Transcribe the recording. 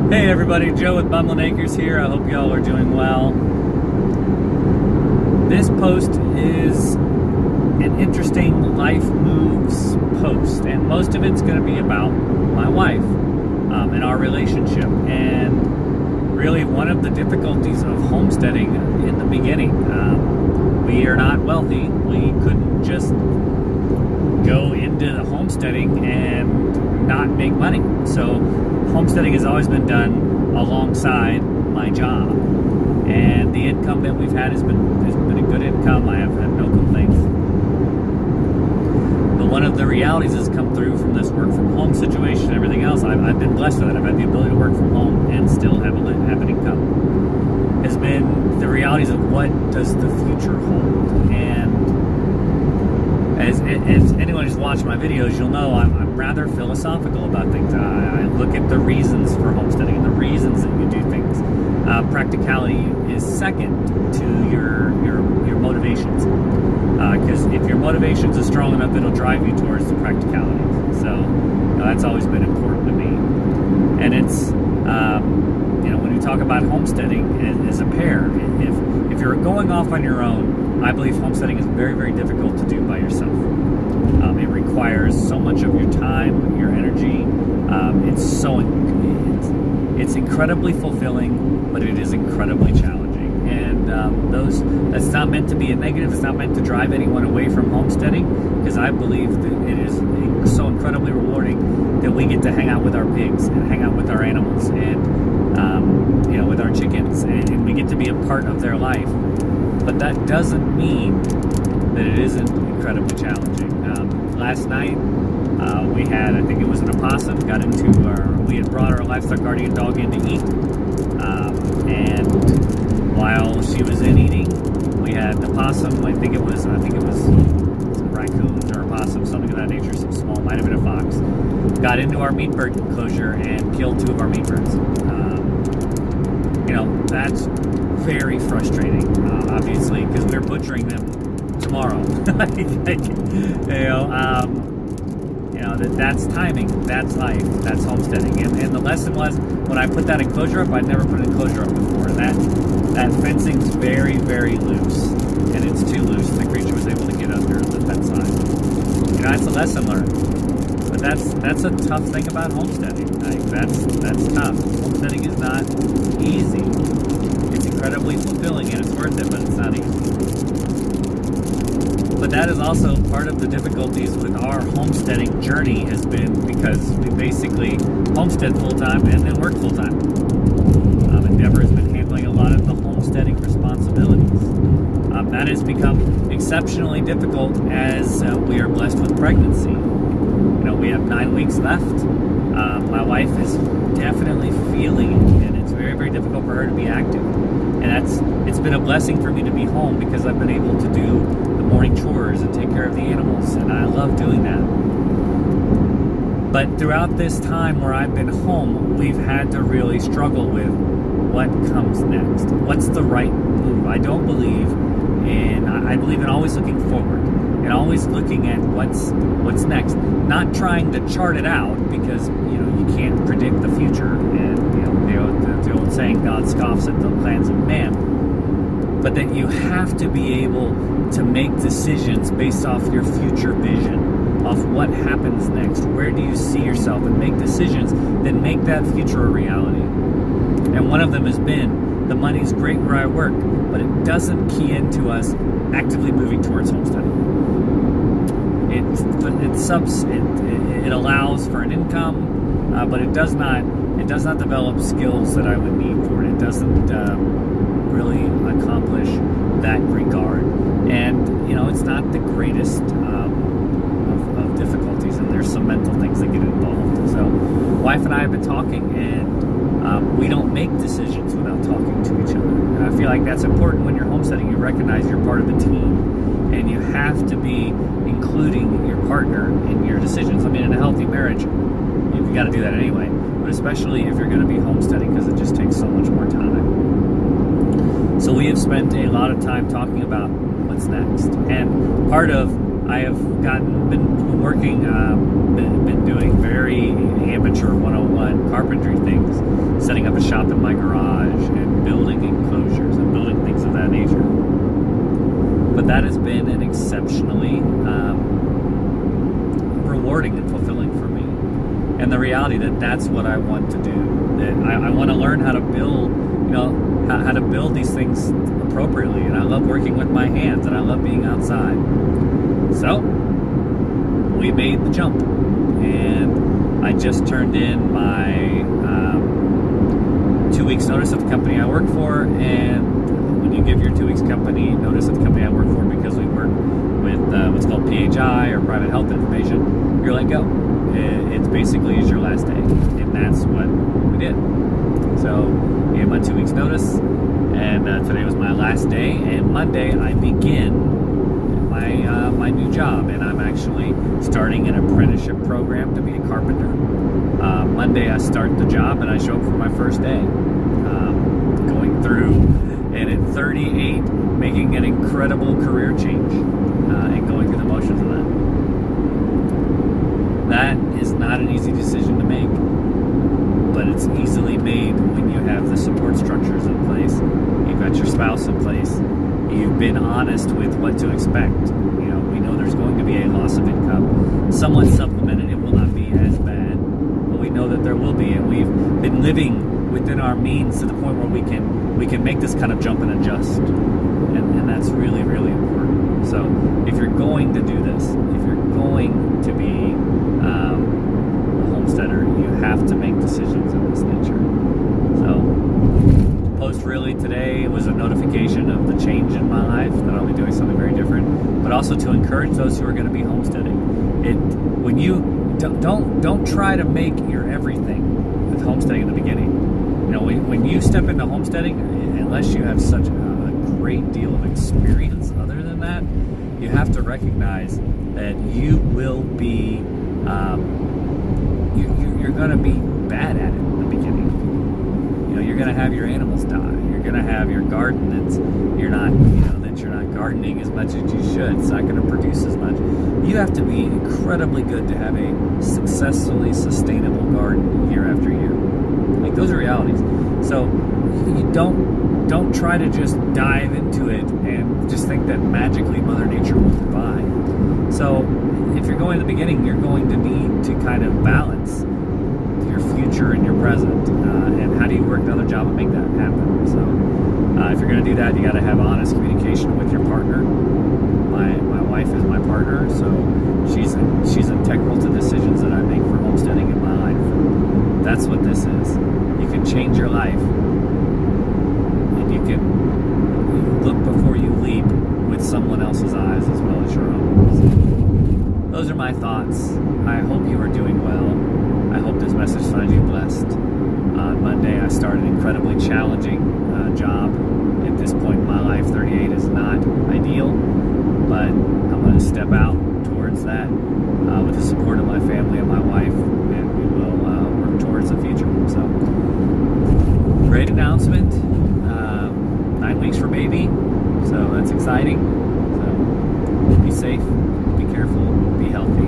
Hey everybody, Joe with Bumlin Acres here. I hope y'all are doing well. This post is an interesting life moves post, and most of it's going to be about my wife and our relationship, and really one of the difficulties of homesteading in the beginning. We are not wealthy. We couldn't just go into the homesteading and not make money. So homesteading has always been done alongside my job, and the income that we've had has been a good income. I have had no complaints. But one of the realities has come through from this work from home situation and everything else. I've been blessed with that. I've had the ability to work from home and still have an income. Has been the realities of what does the future hold. And as anyone who's watched my videos, you'll know I'm rather philosophical about things. I look at the reasons for homesteading and the reasons that you do things. Practicality is second to your motivations, because if your motivations are strong enough, it'll drive you towards the practicality. So that's always been important to me. And it's when you talk about homesteading as a pair, if you're going off on your own, I believe homesteading is very, very difficult to do by yourself. It requires so much of your time, your energy. It's incredibly fulfilling, but it is incredibly challenging. And that's not meant to be a negative. It's not meant to drive anyone away from homesteading, because I believe that it is so incredibly rewarding that we get to hang out with our pigs and hang out with our animals and with our chickens, and we get to be a part of their life. But that doesn't mean that it isn't incredibly challenging. Last night, we had, I think it was an opossum, we had brought our livestock guardian dog in to eat. And while she was in eating, we had the possum, I think it was some raccoons or opossum, something of that nature, some small, might have been a fox, got into our meat bird enclosure and killed 2 of our meat birds. That's very frustrating, obviously, because we're butchering them tomorrow. That's timing, that's life, that's homesteading. And the lesson was, when I put that enclosure up, I'd never put an enclosure up before. That fencing's very, very loose, and it's too loose. The creature was able to get under the fence line. That's a lesson learned. But that's a tough thing about homesteading. That's tough. Homesteading is not easy. It's incredibly fulfilling and it's worth it, but it's not easy. But that is also part of the difficulties with our homesteading journey, has been because we basically homestead full-time and then work full-time. Endeavor has been handling a lot of the homesteading responsibilities. That has become exceptionally difficult as we are blessed with pregnancy. We have 9 weeks left. My wife is definitely feeling it, and it's very, very difficult for her to be active. And it's been a blessing for me to be home, because I've been able to do the morning chores and take care of the animals, and I love doing that. But throughout this time where I've been home, we've had to really struggle with what comes next. What's the right move? I believe in always looking forward and always looking at what's next. Not trying to chart it out, because you can't predict the future, and the old saying, God scoffs at the plans of man. But that you have to be able to make decisions based off your future vision, off what happens next, where do you see yourself, and make decisions that make that future a reality. And one of them has been, the money's great where I work, but it doesn't key into us actively moving towards homesteading. It allows for an income, but it does not develop skills that I would need for it. It doesn't really accomplish that regard. And it's not the greatest of difficulties, and there's some mental things that get involved. So wife and I have been talking, and we don't make decisions without talking to each other. And I feel like that's important when you're homesteading. You recognize you're part of a team, and you have to be including your partner in your decisions. I mean, in a healthy marriage, you've got to do that anyway, but especially if you're going to be homesteading, because it just takes so much more time. So we have spent a lot of time talking about what's next. And part of I have been working, been doing very amateur 101 carpentry things, setting up a shop in my garage and building enclosures and building things of that nature. But that has been an exceptionally rewarding and fulfilling for me. And the reality that that's what I want to do. That I want to learn how to build, how to build these things appropriately. And I love working with my hands, and I love being outside. So we made the jump, and I just turned in my 2 weeks notice at the company I work for. And when you give your 2 weeks company notice at the company I work for, because we work with what's called PHI or private health information, you're let go. It's basically is your last day, and that's what we did. So I gave my 2 weeks notice, and today was my last day, and Monday I begin my new job, and I'm actually starting an apprenticeship program to be a carpenter. Monday I start the job, and I show up for my first day, going through, and at 38, making an incredible career change, and going through the motions of that. That is not an easy decision to make, but it's easily made when you have the support structures in place. You've got your spouse in place. You've been honest with what to expect. We know there's going to be a loss of income, somewhat supplemented. It will not be as bad, but we know that there will be, and we've been living within our means to the point where we can make this kind of jump and adjust, and that's really, really important. So if you're going to do this, if you're going to be a homesteader, you have to make decisions of this nature. So post really today was a notification of the change in my life, not only doing something very different, but also to encourage those who are going to be homesteading. When you don't try to make your everything with homesteading in the beginning. When you step into homesteading, unless you have such a great deal of experience other than that, you have to recognize that you will be you're going to be bad at it in the beginning. You're going to have your animals die. You're going to have your garden that you're not gardening as much as you should. It's not going to produce as much. You have to be incredibly good to have a successfully sustainable garden year after year. Like, those are realities. So you don't try to just dive into it and just think that magically Mother Nature will provide. So if you're going to the beginning, you're going to need to kind of balance your future and your present, and how do you work another job and make that happen. So if you're going to do that, you got to have honest communication with your partner. My wife is my partner, so she's integral to decisions that I make for homesteading in my life. That's what this is. You can change your life, and you can look before you leap with someone else's eyes as well as your own. So those are my thoughts. I hope you are doing well. I hope this message finds you blessed. On Monday, I started an incredibly challenging job. At this point in my life, 38 is not ideal, but I'm going to step out towards that with the support of my family and my wife, and we will work towards the future. So, great announcement. 9 weeks for baby, so that's exciting. So, be safe, be careful, be healthy.